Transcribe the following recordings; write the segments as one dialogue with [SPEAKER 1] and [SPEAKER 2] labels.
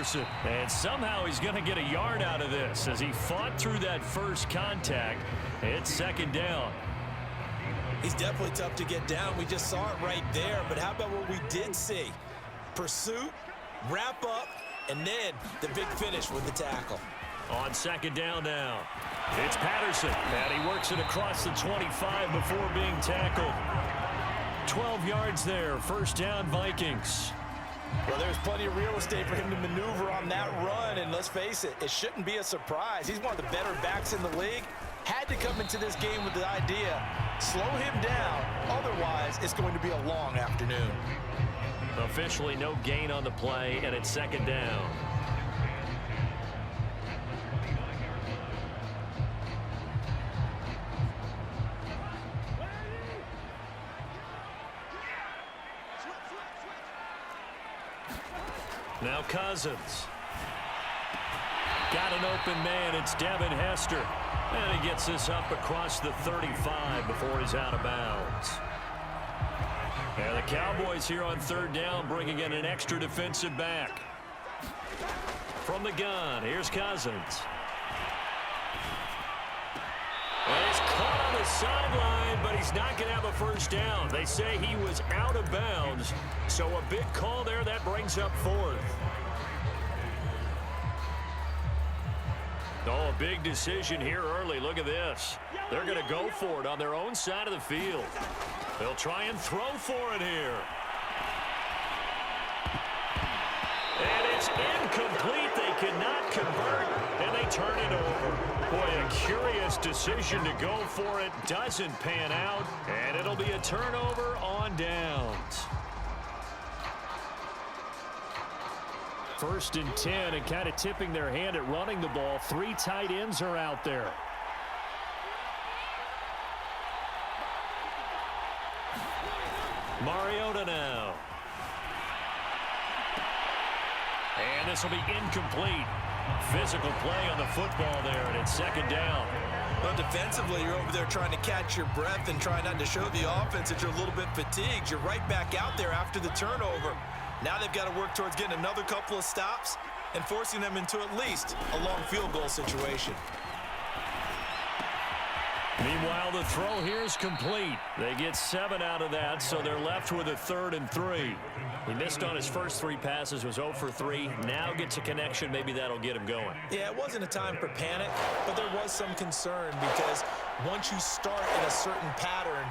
[SPEAKER 1] Patterson. And somehow he's going to get a yard out of this as he fought through that first contact. It's second down.
[SPEAKER 2] He's definitely tough to get down. We just saw it right there. But how about what we did see? Pursuit, wrap up, and then the big finish with the tackle.
[SPEAKER 1] On second down now, it's Patterson, and he works it across the 25 before being tackled. 12 yards there, first down Vikings.
[SPEAKER 2] Well, there's plenty of real estate for him to maneuver on that run, and let's face it, it shouldn't be a surprise. He's one of the better backs in the league. Had to come into this game with the idea, slow him down, otherwise it's going to be a long afternoon.
[SPEAKER 1] Officially no gain on the play, and it's second down. Now Cousins. Got an open man. It's Devin Hester. And he gets this up across the 35 before he's out of bounds. And the Cowboys here on third down bringing in an extra defensive back. From the gun, here's Cousins. And he's caught on the sideline, but he's not going to have a first down. They say he was out of bounds, so a big call there that brings up fourth. Oh, a big decision here early. Look at this. They're going to go for it on their own side of the field. They'll try and throw for it here. And it's incomplete. They cannot convert, and they turn it over. Boy, a curious decision to go for it. Doesn't pan out, and it'll be a turnover on downs. First and 10, and kind of tipping their hand at running the ball. Three tight ends are out there. Mariota now. And this will be incomplete. Physical play on the football there, and it's second down.
[SPEAKER 2] Well, defensively, you're over there trying to catch your breath and try not to show the offense that you're a little bit fatigued. You're right back out there after the turnover. Now they've got to work towards getting another couple of stops and forcing them into at least a long field goal situation.
[SPEAKER 1] Meanwhile, the throw here is complete. They get 7 out of that, so they're left with a 3rd and 3. He missed on his first 3 passes, was 0 for 3. Now gets a connection. Maybe that'll get him going. Yeah,
[SPEAKER 2] it wasn't a time for panic, but there was some concern because once you start in a certain pattern,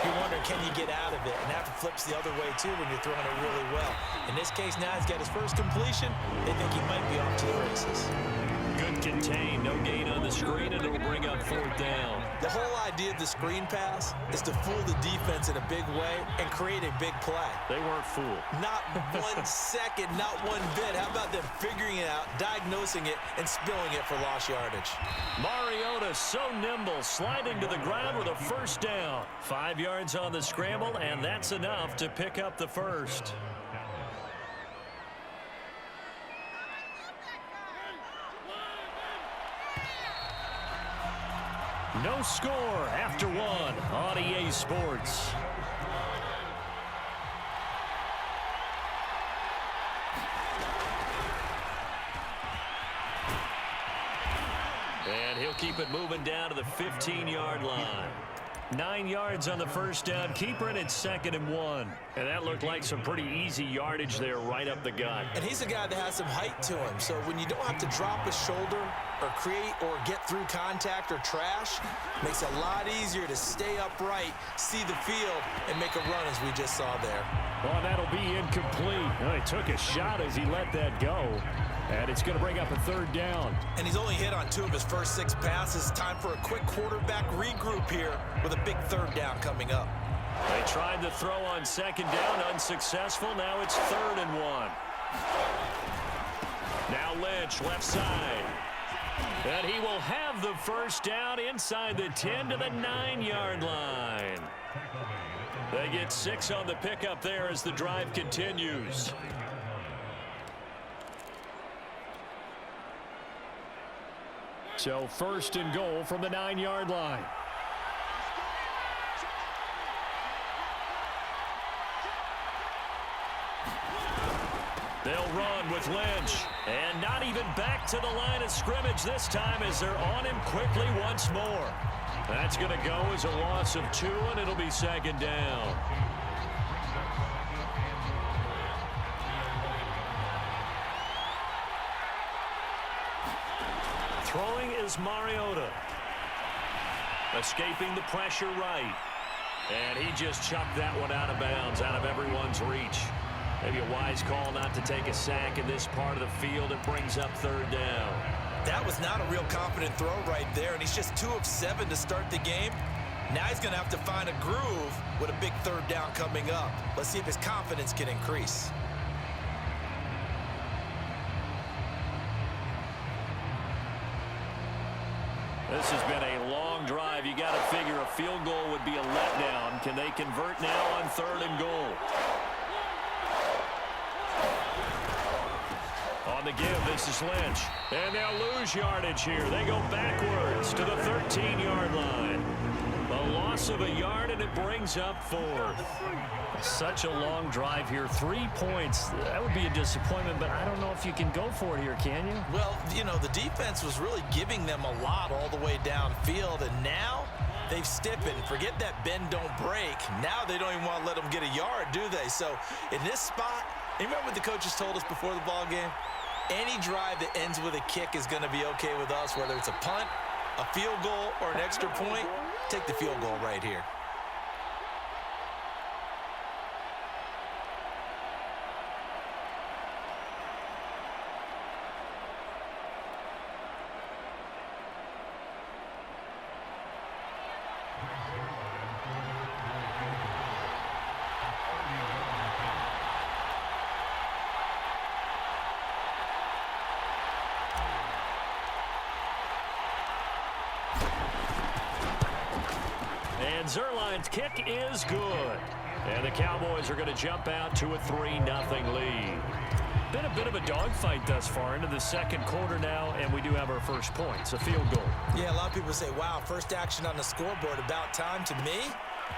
[SPEAKER 2] you wonder, can you get out of it? And that flips the other way, too, when you're throwing it really well. In this case, now he's got his first completion. They think he might be off to the races.
[SPEAKER 1] Good contain, no gain on the screen, and it'll bring up 4th down.
[SPEAKER 2] The whole idea of the screen pass is to fool the defense in a big way and create a big play.
[SPEAKER 1] They weren't fooled.
[SPEAKER 2] Not 1 second, not one bit. How about them figuring it out, diagnosing it, and spilling it for lost yardage?
[SPEAKER 1] Mariota so nimble, sliding to the ground with a first down. 5 yards on the scramble, and that's enough to pick up the first. No score after 1 on EA Sports. And he'll keep it moving down to the 15-yard line. 9 yards on the first down. Keeper in at 2nd and 1. And that looked like some pretty easy yardage there right up the gut.
[SPEAKER 2] And he's a guy that has some height to him. So when you don't have to drop his shoulder or create or get through contact or trash, makes it a lot easier to stay upright, see the field, and make a run as we just saw there.
[SPEAKER 1] Well, that'll be incomplete. Well, he took a shot as he let that go. And it's going to bring up a 3rd down.
[SPEAKER 2] And he's only hit on 2 of his first 6 passes. Time for a quick quarterback regroup here with a big 3rd down coming up.
[SPEAKER 1] They tried to throw on 2nd down, unsuccessful. Now it's 3rd and 1. Now Lynch, left side. And he will have the first down inside the 10 to the 9-yard line. They get 6 on the pickup there as the drive continues. So 1st and goal from the 9-yard line. They'll run with Lynch. And not even back to the line of scrimmage this time as they're on him quickly once more. That's going to go as a loss of 2, and it'll be second down. Throwing is Mariota. Escaping the pressure right. And he just chucked that one out of bounds, out of everyone's reach. Maybe a wise call not to take a sack in this part of the field. It brings up third down.
[SPEAKER 2] That was not a real confident throw right there, and he's just 2 of 7 to start the game. Now he's going to have to find a groove with a big third down coming up. Let's see if his confidence can increase.
[SPEAKER 1] This has been a long drive. You got to figure a field goal would be a letdown. Can they convert now on 3rd and goal? On the give, this is Lynch. And they'll lose yardage here. They go backwards to the 13-yard line. A loss of a yard, and it brings up 4th. Such a long drive here. 3 points. That would be a disappointment, but I don't know if you can go for it here, can you?
[SPEAKER 2] Well, you know, the defense was really giving them a lot all the way downfield, and now they've stiffened. Forget that bend, don't break. Now they don't even want to let them get a yard, do they? So in this spot, you remember what the coaches told us before the ball game? Any drive that ends with a kick is going to be okay with us, whether it's a punt, a field goal, or an extra point. Take the field goal right here.
[SPEAKER 1] And Zerline's kick is good. And the Cowboys are going to jump out to a 3-0 lead. Been a bit of a dogfight thus far into the second quarter now, and we do have our first points, a field goal.
[SPEAKER 2] Yeah, a lot of people say, wow, first action on the scoreboard, about time. To me,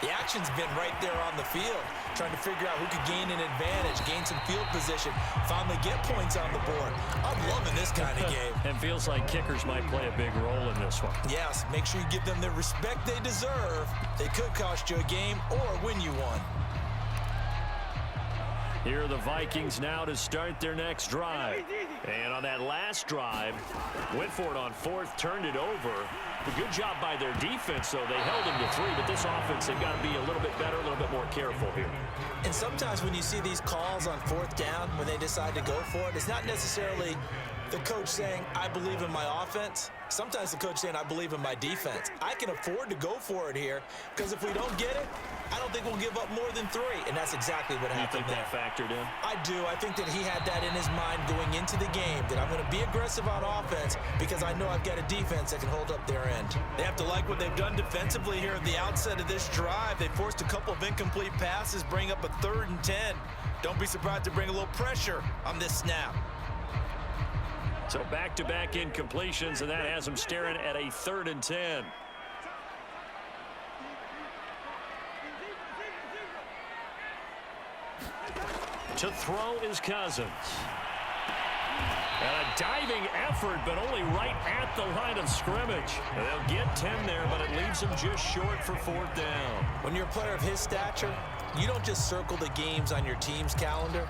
[SPEAKER 2] the action's been right there on the field, trying to figure out who could gain an advantage, gain some field position, finally get points on the board. I'm loving this kind of game.
[SPEAKER 1] And feels like kickers might play a big role in this one.
[SPEAKER 2] Yes, make sure you give them the respect they deserve. They could cost you a game or win you one.
[SPEAKER 1] Here are the Vikings now to start their next drive. And on that last drive, went for it on 4th, turned it over. A good job by their defense, though. They held them to 3, but this offense, they've got to be a little bit better, a little bit more careful here.
[SPEAKER 2] And sometimes when you see these calls on 4th down, when they decide to go for it, it's not necessarily the coach saying, I believe in my offense. Sometimes the coach saying, I believe in my defense. I can afford to go for it here, because if we don't get it, I don't think we'll give up more than 3. And that's exactly what happened.
[SPEAKER 1] You think that factored in?
[SPEAKER 2] I do. I think that he had that in his mind going into the game, that I'm going to be aggressive on offense because I know I've got a defense that can hold up their end. They have to like what they've done defensively here at the outset of this drive. They forced a couple of incomplete passes, bring up a 3rd and 10. Don't be surprised to bring a little pressure on this snap.
[SPEAKER 1] So back-to-back incompletions, and that has them staring at a 3rd and 10. To throw is Cousins. And a diving effort, but only right at the line of scrimmage. They'll get 10 there, but it leaves them just short for 4th down.
[SPEAKER 2] When you're a player of his stature, you don't just circle the games on your team's calendar.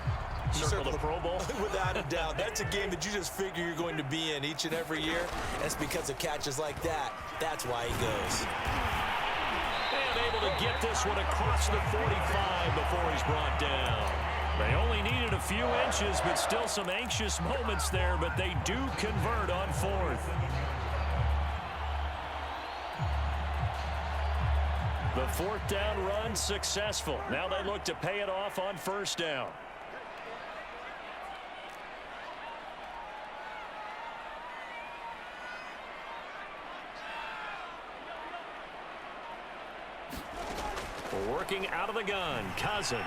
[SPEAKER 2] You
[SPEAKER 1] circle the Pro Bowl?
[SPEAKER 2] Without a doubt. That's a game that you just figure you're going to be in each and every year. That's because of catches like that. That's why he goes.
[SPEAKER 1] And able to get this one across the 45 before he's brought down. They only needed a few inches, but still some anxious moments there, but they do convert on 4th. The 4th down run successful. Now they look to pay it off on 1st down. Working out of the gun, Cousins.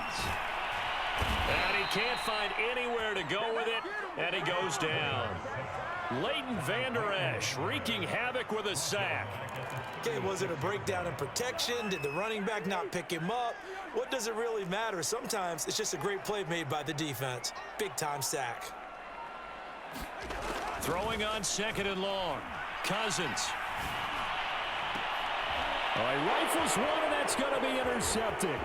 [SPEAKER 1] And he can't find anywhere to go with it, and he goes down. Leighton Vander Esch wreaking havoc with a sack.
[SPEAKER 2] Okay, was it a breakdown in protection? Did the running back not pick him up? what does it really matter? Sometimes it's just a great play made by the defense. Big-time sack.
[SPEAKER 1] Throwing on 2nd and long. Cousins. All right, rifles one, and that's going to be intercepted.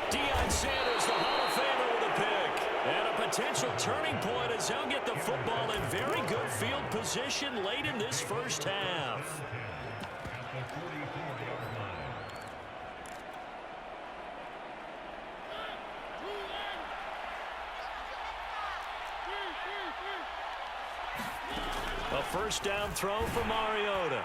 [SPEAKER 1] Deion Sanders, the Hall of Famer, with a pick. And a potential turning point as they'll get the football in very good field position late in this first half. A first down throw for Mariota.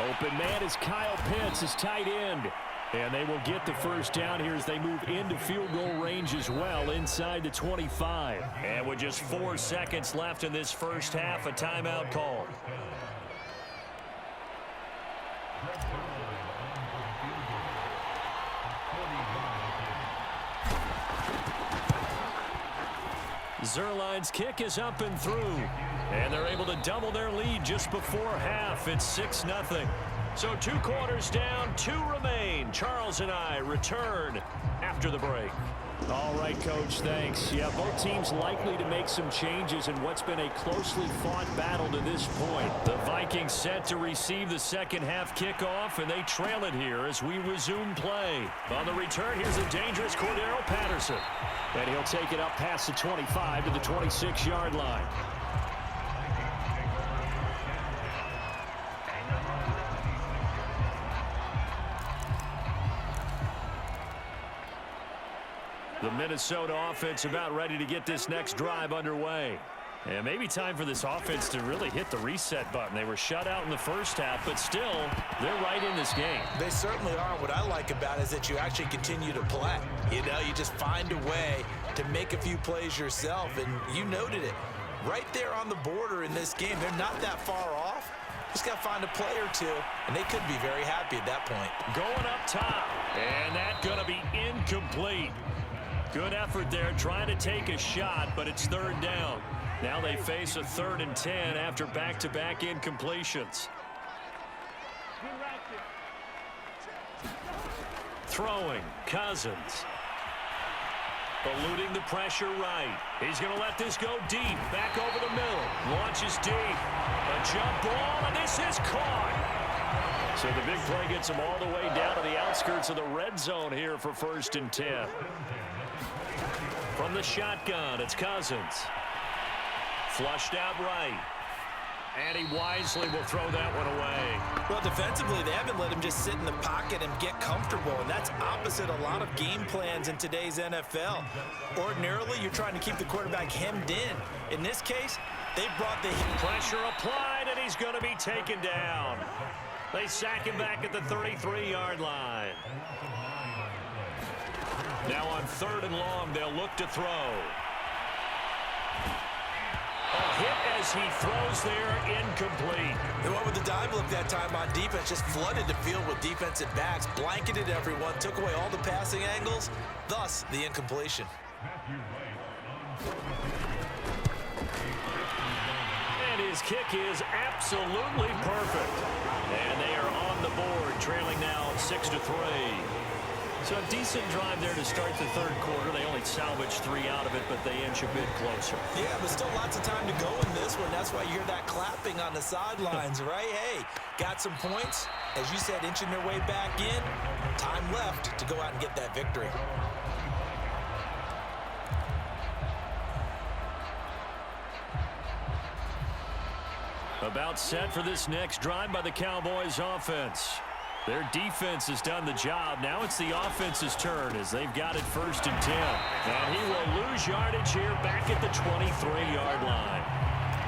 [SPEAKER 1] Open man is Kyle Pitts, his tight end. And they will get the first down here as they move into field goal range as well inside the 25. And with just 4 seconds left in this first half, a timeout call. Zerline's kick is up and through. And they're able to double their lead just before half. It's 6-0. So 2 quarters down, 2 remain. Charles and I return after the break. All right, Coach, thanks. Yeah, both teams likely to make some changes in what's been a closely fought battle to this point. The Vikings set to receive the second half kickoff, and they trail it here as we resume play. On the return, here's a dangerous Cordero Patterson. And he'll take it up past the 25 to the 26-yard line. The Minnesota offense about ready to get this next drive underway. And maybe time for this offense to really hit the reset button. They were shut out in the first half, but still, they're right in this game.
[SPEAKER 2] They certainly are. What I like about it is that you actually continue to play. You know, you just find a way to make a few plays yourself, and you noted it. Right there on the border in this game, they're not that far off. Just got to find a play or two, and they could be very happy at that point.
[SPEAKER 1] Going up top, and that's going to be incomplete. Good effort there, trying to take a shot, but it's 3rd down. Now they face a 3rd and 10 after back-to-back incompletions. Throwing, Cousins. Eluding the pressure right. He's going to let this go deep, back over the middle. Launches deep. A jump ball, and this is caught. So the big play gets him all the way down to the outskirts of the red zone here for 1st and 10. From the shotgun, it's Cousins. Flushed out right. And he wisely will throw that one away.
[SPEAKER 2] Well, defensively, they haven't let him just sit in the pocket and get comfortable, and that's opposite a lot of game plans in today's NFL. Ordinarily, you're trying to keep the quarterback hemmed in. In this case, they brought the
[SPEAKER 1] pressure applied, and he's going to be taken down. They sack him back at the 33-yard line. Now on 3rd and long, they'll look to throw. A hit as he throws there, incomplete.
[SPEAKER 2] They went with the dime look that time on defense, just flooded the field with defensive backs, blanketed everyone, took away all the passing angles, thus the incompletion.
[SPEAKER 1] And his kick is absolutely perfect. And they are on the board, trailing now 6-3. So a decent drive there to start the 3rd quarter. They only salvaged 3 out of it, but they inch a bit closer.
[SPEAKER 2] Yeah, but still lots of time to go in this one. That's why you hear that clapping on the sidelines, right? Hey, got some points. As you said, inching their way back in. Time left to go out and get that victory.
[SPEAKER 1] About set for this next drive by the Cowboys offense. Their defense has done the job. Now it's the offense's turn as they've got it 1st and 10. And he will lose yardage here back at the 23-yard line.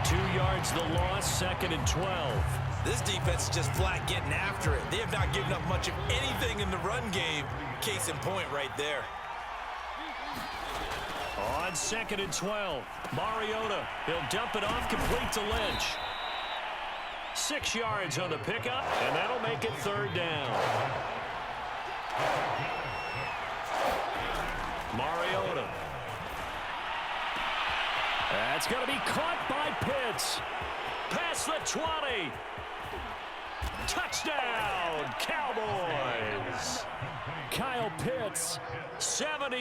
[SPEAKER 1] 2 yards the loss, 2nd and 12.
[SPEAKER 2] This defense is just flat getting after it. They have not given up much of anything in the run game. Case in point right there.
[SPEAKER 1] On 2nd and 12, Mariota. He'll dump it off complete to Lynch. 6 yards on the pickup, and that'll make it 3rd down. Mariota. That's going to be caught by Pitts. Past the 20. Touchdown, Cowboys. Kyle Pitts, 70.